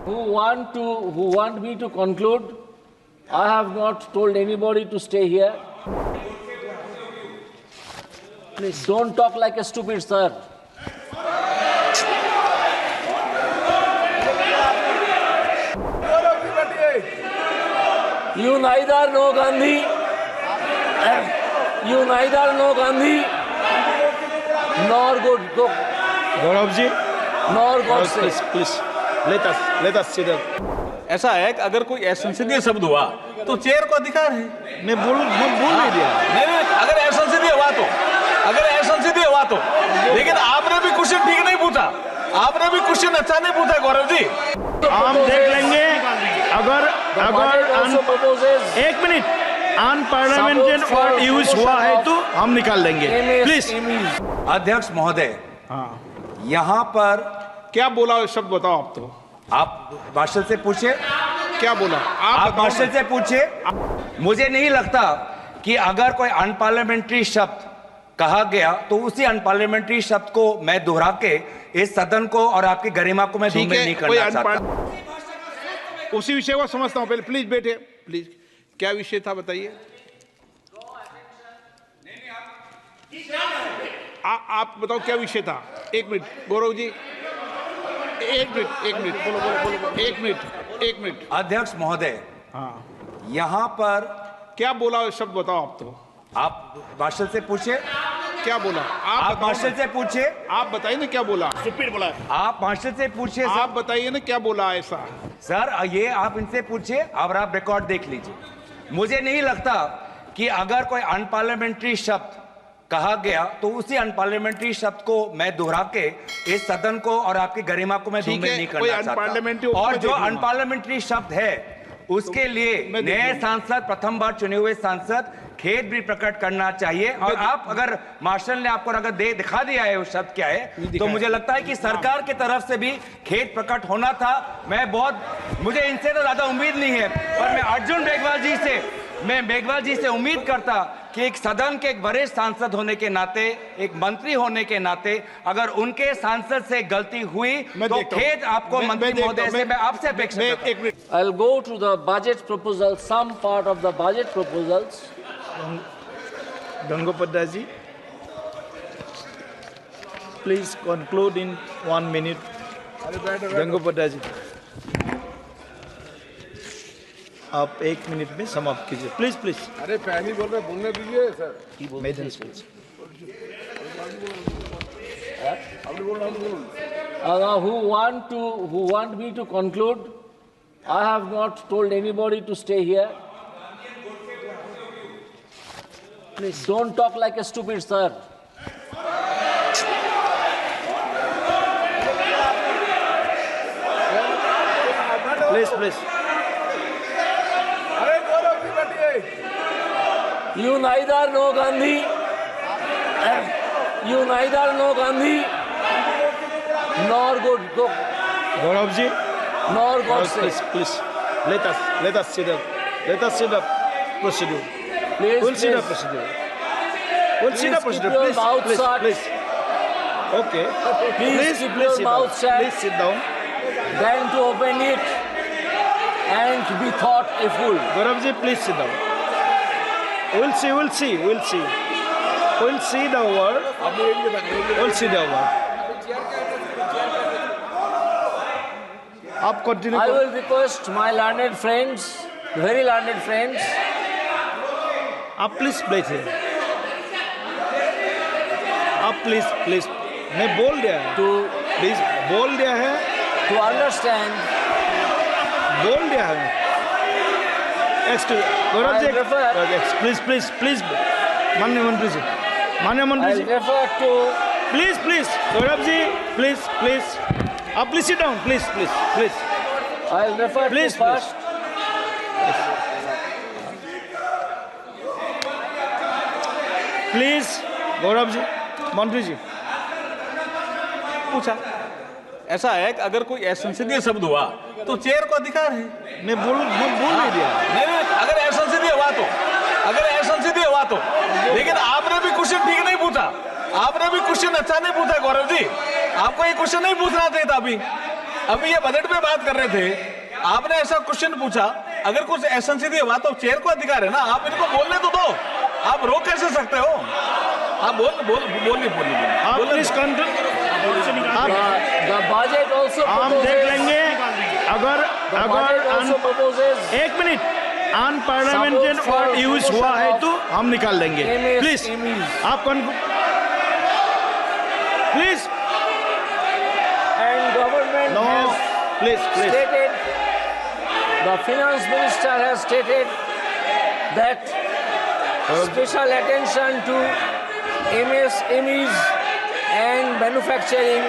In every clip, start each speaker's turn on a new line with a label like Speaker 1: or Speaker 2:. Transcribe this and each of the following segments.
Speaker 1: Who want me to conclude? I have not told anybody to stay here. Please don't talk like a stupid, sir. You neither know Gandhi, nor
Speaker 2: Gaurav ji
Speaker 1: nor Godse.
Speaker 2: Please let us sit up.
Speaker 3: ऐसा है कि अगर कोई असंसदीय शब्द हुआ तो chair को अधिकार है।
Speaker 2: मैं बोल नहीं दिया।
Speaker 3: नहीं, अगर असंसदीय हुआ तो लेकिन आपने भी क्वेश्चन ठीक नहीं पूछा, आपने भी क्वेश्चन अच्छा नहीं पूछा गौरव जी।
Speaker 2: हम देख लेंगे अगर एक मिनट अनपार्लियामेंट्री वर्ड यूज हुआ है तो हम निकाल लेंगे प्लीज।
Speaker 3: अध्यक्ष महोदय,
Speaker 2: हाँ
Speaker 3: यहाँ पर
Speaker 2: क्या बोला शब्द बताओ आप। तो
Speaker 3: आप मार्शल से पूछे
Speaker 2: क्या बोला
Speaker 3: आप मार्शल से पूछे। मुझे नहीं लगता कि अगर कोई अनपार्लियामेंट्री शब्द कहा गया तो उसी अनपार्लियामेंट्री शब्द को मैं दोहरा के इस सदन को और आपकी गरिमा को मैं धूमिल नहीं करना चाहता।
Speaker 2: उसी विषय को समझता हूं। पहले प्लीज बैठे, प्लीज। क्या विषय था बताइए। आप बताओ क्या विषय था। एक मिनट गौरव जी, एक मिनट।
Speaker 3: अध्यक्ष महोदय,
Speaker 2: हाँ
Speaker 3: यहाँ पर
Speaker 2: क्या बोला शब्द बताओ आप। तो
Speaker 3: आप मार्शल से पूछे
Speaker 2: क्या बोला
Speaker 3: आप मार्शल से पूछे।
Speaker 2: आप बताइए ना क्या बोला।
Speaker 4: बोला
Speaker 3: आप मार्शल से पूछे।
Speaker 2: आप बताइए ना क्या बोला ऐसा।
Speaker 3: सर ये आप इनसे पूछे और आप रिकॉर्ड देख लीजिए। मुझे नहीं लगता कि अगर कोई अनपार्लियामेंट्री शब्द कहा गया तो उसी अनपार्लियामेंट्री शब्द को मैं दोहरा के इस सदन को और आपकी गरिमा को मैं धूमिल नहीं करना चाहता। और जो अनपार्लियामेंट्री शब्द है उसके लिए नए सांसद, प्रथम बार चुने हुए सांसद खेद भी प्रकट करना चाहिए। और आप अगर मार्शल ने आपको अगर दिखा दिया है वो शब्द क्या है तो मुझे लगता है कि सरकार की तरफ से भी खेद प्रकट होना था। मुझे इनसे तो ज्यादा उम्मीद नहीं है, पर मैं अर्जुन मेघवाल जी से उम्मीद करता कि एक सदन के एक वरिष्ठ सांसद होने के नाते, एक मंत्री होने के नाते अगर उनके सांसद से गलती हुई तो खेद आपको मंत्री महोदय से मैं आपसे अपेक्षा करता हूं।
Speaker 1: I'll go to the budget proposal, some part of the budget proposals.
Speaker 2: Gangopadhyay ji, please conclude in 1 minute. Gangopadhyay ji, आप 1 मिनट में समाप्त कीजिए प्लीज।
Speaker 4: अरे पहली बोल रहे बोलने दीजिए sir.
Speaker 2: Maiden speech.
Speaker 1: Who want me to conclude? I have not told anybody to stay here. Please don't talk like a stupid, sir.
Speaker 2: Please.
Speaker 1: You neither know Gandhi, nor
Speaker 2: Gaurav ji
Speaker 1: nor Godse.
Speaker 2: Please let us sit up procedure.
Speaker 1: Please,
Speaker 2: We'll sit up
Speaker 1: please.
Speaker 2: procedure.
Speaker 1: Keep your mouth shut.
Speaker 2: Please. Okay.
Speaker 1: Please keep your mouth shut.
Speaker 2: Please sit down.
Speaker 1: Than to open it and to be thought a fool.
Speaker 2: Gaurav ji, please sit down. We'll see the word. We'll see the word. आप continue.
Speaker 1: I will request my learned friends, very learned friends,
Speaker 2: आप please बैठिए। आप please मैं बोल दिया है। Please बोल दिया है।
Speaker 1: to understand.
Speaker 2: बोल दिया है। गौरव जी, प्लीज माननीय मंत्री ji,
Speaker 1: I refer to
Speaker 2: please Gaurav ji, please आप please sit down please.
Speaker 1: I refer
Speaker 2: Please,
Speaker 1: to first.
Speaker 2: Please Gaurav ji, मंत्री जी
Speaker 3: पूछा। ऐसा है कि अगर कोई असंसदीय शब्द हुआ तो चेयर को अधिकार है।
Speaker 2: मैं बोल नहीं दिया।
Speaker 3: नहीं, अगर असंसदीय हुआ तो लेकिन आपने भी क्वेश्चन ठीक नहीं पूछा, आपने भी क्वेश्चन अच्छा नहीं पूछा गौरव जी। आपको ये क्वेश्चन नहीं पूछना चाहिए था अभी।
Speaker 5: अभी ये बजट पे बात कर रहे थे, आपने ऐसा क्वेश्चन पूछा, अगर कुछ एसेंशियल हुआ तो चेयर को अधिकार है ना, आप इनको बोलने तो दो, आप रोक कैसे सकते हो? आप बोलिए
Speaker 2: आप please control.
Speaker 1: The budget also
Speaker 2: हम देख
Speaker 1: proposes,
Speaker 2: लेंगे अगर
Speaker 1: the budget also proposes
Speaker 2: एक मिनट अनपार्लियामेंटेड वर्ड यूज हुआ है तो हम निकाल लेंगे। प्लीज आप please
Speaker 1: and government
Speaker 2: no
Speaker 1: has
Speaker 2: please
Speaker 1: stated, the finance minister has stated that special attention to MSMEs and manufacturing,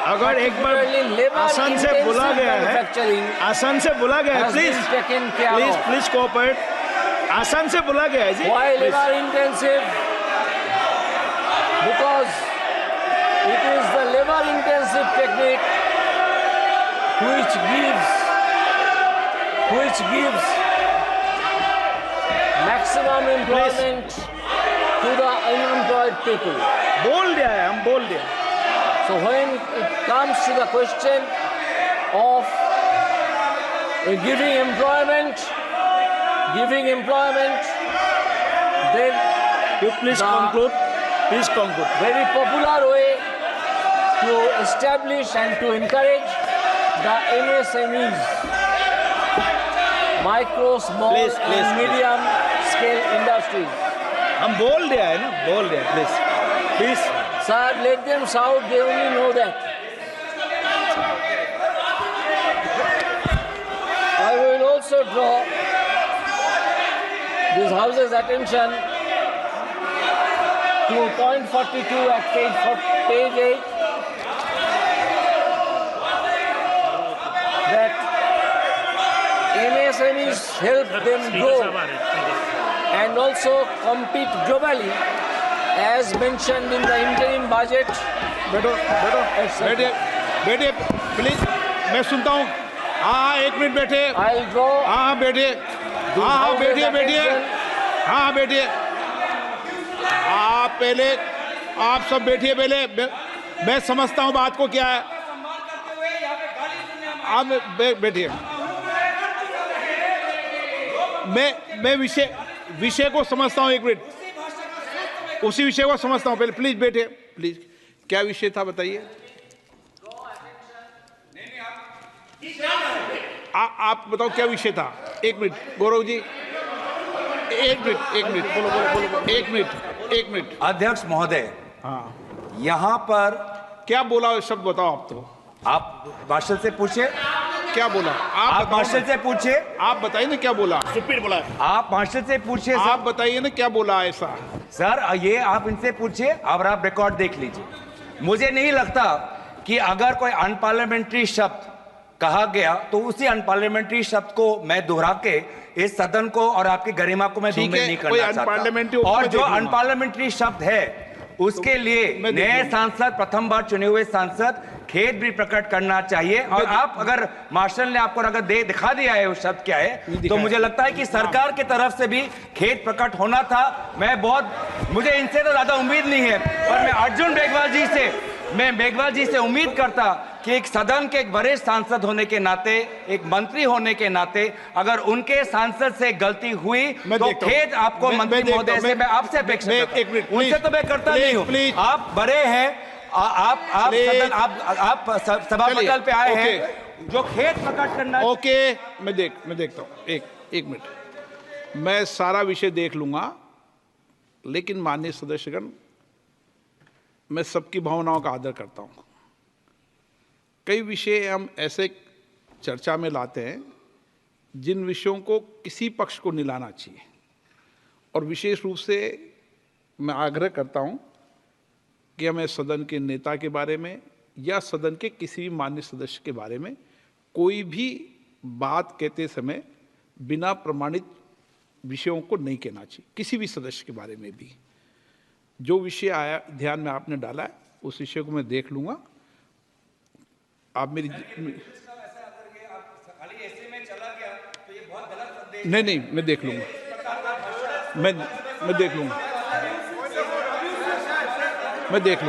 Speaker 2: अगर एक बार
Speaker 1: particularly labor
Speaker 2: आसान से बोला
Speaker 1: intensive
Speaker 2: गया है,
Speaker 1: manufacturing
Speaker 2: आसान से बोला गया है,
Speaker 1: has
Speaker 2: please
Speaker 1: been taken care
Speaker 2: please
Speaker 1: of.
Speaker 2: Please cooperate, आसान से बोला गया है जी।
Speaker 1: Why
Speaker 2: Please.
Speaker 1: labor intensive? Because it is the labor intensive technique which gives maximum employment to the unemployed people.
Speaker 2: बोल दिया है, हम बोल दिया।
Speaker 1: So when it comes to the question of giving employment, then
Speaker 2: You please
Speaker 1: The-
Speaker 2: conclude. Please conclude.
Speaker 1: very popular way to establish and to encourage the MSMEs, micro, small
Speaker 2: Please, please,
Speaker 1: and
Speaker 2: please.
Speaker 1: medium scale industries.
Speaker 2: हम बोल दिया है ना, बोल दिया। Please please
Speaker 1: Sir, let them shout, they only know that. I will also draw this House's attention to point 42 at page 8, that MSMEs help them grow and also compete globally as mentioned in the interim budget.
Speaker 2: बैठो बैठो बैठिए बैठिए please, मैं सुनता हूँ। हाँ एक minute बैठे।
Speaker 1: I'll draw
Speaker 2: हाँ बैठिए, हाँ
Speaker 1: House's
Speaker 2: बैठिए बैठिए,
Speaker 1: attention.
Speaker 2: हाँ बैठिए। आप पहले, आप सब बैठिए पहले। मैं समझता हूँ बात को क्या है। आप बैठिए। मैं विषय को समझता हूँ। एक मिनट, उसी विषय को समझता हूँ। पहले प्लीज बैठिए, प्लीज। क्या विषय था बताइए। आप बताओ क्या विषय था। एक मिनट गौरव जी, एक मिनट।
Speaker 3: अध्यक्ष महोदय,
Speaker 2: हाँ
Speaker 3: यहाँ पर
Speaker 2: क्या बोला शब्द बताओ। आप तो
Speaker 3: आप मार्शल से पूछे,
Speaker 2: क्या बोला
Speaker 3: आप
Speaker 2: बताओ
Speaker 3: मार्शल
Speaker 2: ना।
Speaker 3: से पूछे,
Speaker 2: आप बताइए ना क्या बोला।
Speaker 3: आप मार्शल से पूछे
Speaker 2: आप बताइए ना क्या बोला ऐसा।
Speaker 3: सर, ये आप इनसे पूछिए और आप रिकॉर्ड देख लीजिए। मुझे नहीं लगता कि अगर कोई अनपार्लियामेंट्री शब्द कहा गया तो उसी अनपार्लियामेंट्री शब्द को मैं दोहरा के इस सदन को और आपकी गरिमा को मैं
Speaker 2: ठीक
Speaker 3: धूमिल
Speaker 2: है,
Speaker 3: नहीं
Speaker 2: कोई
Speaker 3: करना
Speaker 2: अनपार्लियामेंट्री
Speaker 3: चाहता। और
Speaker 2: मैं
Speaker 3: जो
Speaker 2: देख लूंगा।
Speaker 3: अनपार्लियामेंट्री शब्द है उसके लिए
Speaker 2: मैं देख
Speaker 3: नए
Speaker 2: लूंगा।
Speaker 3: सांसद, प्रथम बार चुने हुए सांसद खेद भी प्रकट करना चाहिए। और आप अगर मार्शल ने आपको अगर दिखा दिया है उस शब्द क्या है, तो मुझे लगता है कि सरकार की तरफ से भी खेद प्रकट होना था। मुझे इनसे तो ज्यादा उम्मीद नहीं है, पर मैं अर्जुन मेघवाल जी से उम्मीद करता कि एक सदन के एक वरिष्ठ सांसद होने के नाते, एक मंत्री होने के नाते, अगर उनके सांसद से गलती हुई तो खेद आपको मंत्री महोदय से मैं आपसे अपेक्षा करता हूं। उनसे तो मैं करता नहीं हूं। आप बड़े हैं, आप सदन, आप सभा पटल पे आए हैं, जो खेद प्रकट करना।
Speaker 2: ओके, मैं देखता हूँ। एक मिनट, मैं सारा विषय देख लूंगा, लेकिन माननीय सदस्यगण, मैं सबकी भावनाओं का आदर करता हूं। कई विषय हम ऐसे चर्चा में लाते हैं जिन विषयों को किसी पक्ष को नहीं लाना चाहिए, और विशेष रूप से मैं आग्रह करता हूं कि हमें सदन के नेता के बारे में या सदन के किसी भी मान्य सदस्य के बारे में कोई भी बात कहते समय बिना प्रमाणित विषयों को नहीं कहना चाहिए। किसी भी सदस्य के बारे में भी जो विषय आया ध्यान में आपने डाला है, उस विषय को मैं देख लूंगा। आप मेरी नहीं, मैं देख लूंगा। मैं देख लूंगा। मैं देख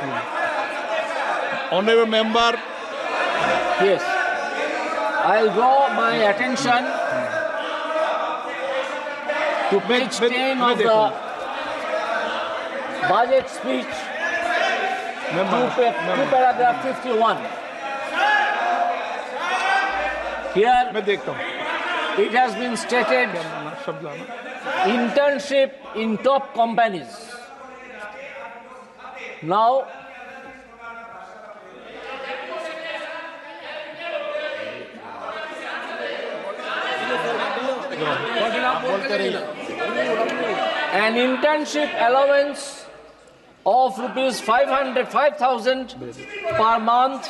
Speaker 2: लूंगा। Honorable member,
Speaker 1: Yes. I'll draw my attention to page 10 of the budget speech, to paragraph 51. Here
Speaker 2: मैं देखता हूँ
Speaker 1: it has been stated
Speaker 2: शब्द लाना.
Speaker 1: internship in top companies. Now, an internship allowance of rupees 5,000 per month,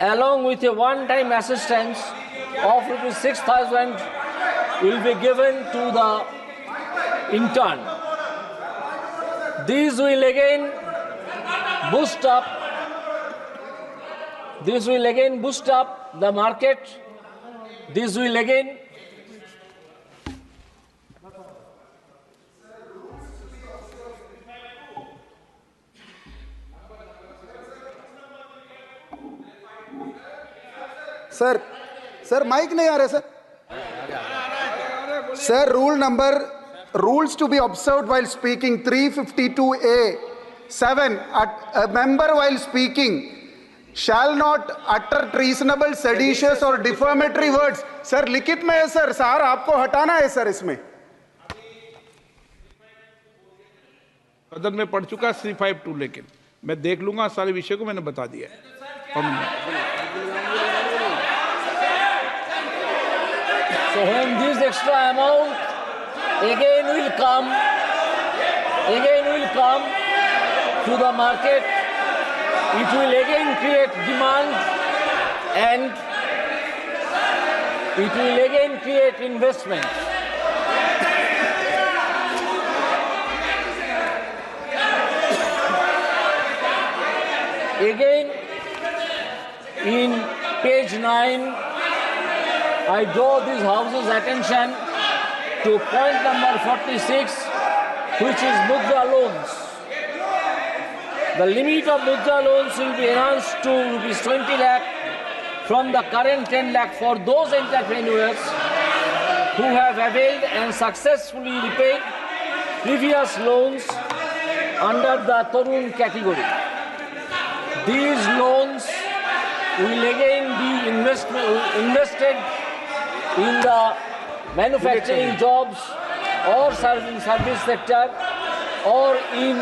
Speaker 1: along with a one-time assistance of rupees 6,000 will be given to the intern. These will again boost up the market. This will again
Speaker 6: sir mic नहीं आ रहा sir rules to be observed while speaking 352A(7) a member while speaking shall not utter treasonable, seditious or defamatory words. Sir लिखित में है sir आपको हटाना है sir इसमें.
Speaker 2: सदन में पढ़ चुका 352, लेकिन मैं देख लूंगा सारे विषय को, मैंने बता दिया है.
Speaker 1: So when this extra amount again will come to the market, it will again create demand and it will again create investment. Again, in page 9, I draw this House's attention to point number 46, which is Mudra loans. The limit of Mudra loans will be enhanced to rupees 20 lakh from the current 10 lakh for those entrepreneurs who have availed and successfully repaid previous loans under the Tarun category. These loans will again be invested in the manufacturing jobs or service sector or in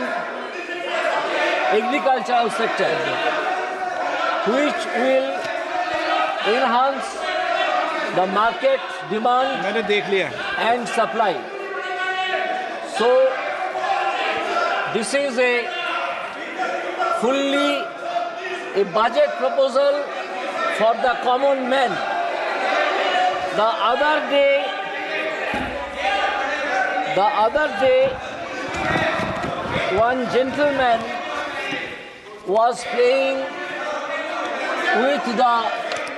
Speaker 1: agricultural sector, which will enhance the market demand
Speaker 2: मैंने देख लिया.
Speaker 1: and supply. So this is a budget proposal for the common man. The other day, one gentleman was playing with the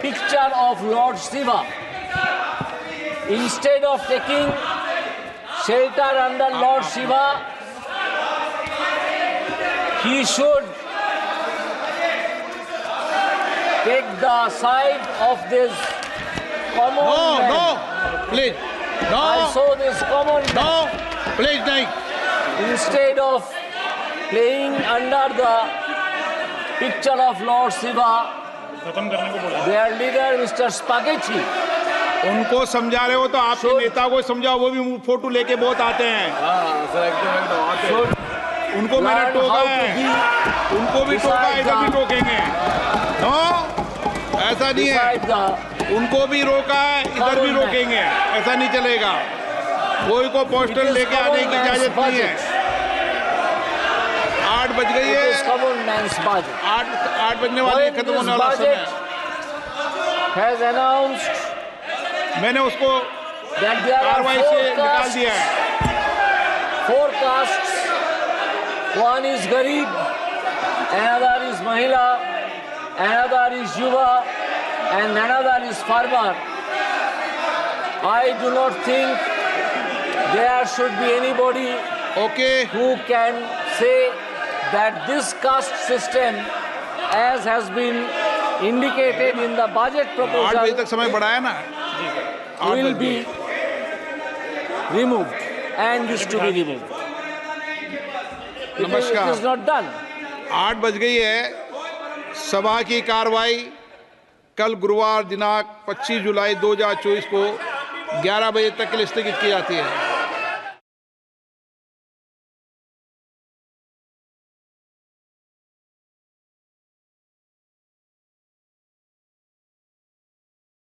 Speaker 1: picture of Lord Shiva. Instead of taking shelter under Lord Shiva, he should take the side of this common man.
Speaker 2: No, please. No.
Speaker 1: I saw this common man.
Speaker 2: No, please नहीं.
Speaker 1: Instead of playing under the picture of Lord Shiva, their leader, Mr. Spaghetti,
Speaker 2: उनको समझा रहे हो तो आपके नेता को समझाओ, वो भी फोटो लेके बहुत आते हैं. उनको मैंने टोका है, उनको भी टोका, इधर भी टोकेंगे. नो, ऐसा नहीं है. उनको भी रोका है, इधर भी रोकेंगे. ऐसा नहीं चलेगा. कोई को पोस्टर लेके आने की इजाजत नहीं है. 8 बज गई है. 8 बजने वाली है, खत्म होने वाला समय.
Speaker 1: has announced
Speaker 2: मैंने उसको
Speaker 1: that there are
Speaker 2: कार्रवाई से निकाल दिया है.
Speaker 1: 4 castes. One is Garib, another is Mahila, another is Yuva, and another is farmer. I do not think there should be anybody
Speaker 2: Okay.
Speaker 1: who can say that this caste system as has been indicated in the budget
Speaker 2: 8 बजे
Speaker 1: proposal,
Speaker 2: तक समय बढ़ाया ना,
Speaker 1: will be removed and is to be removed. It
Speaker 2: नमस्कार।
Speaker 1: is not done.
Speaker 2: 8 बज गई है। सभा की कार्रवाई कल गुरुवार दिनांक 25 जुलाई 2024 को 11 बजे तक के लिए स्थगित की जाती है।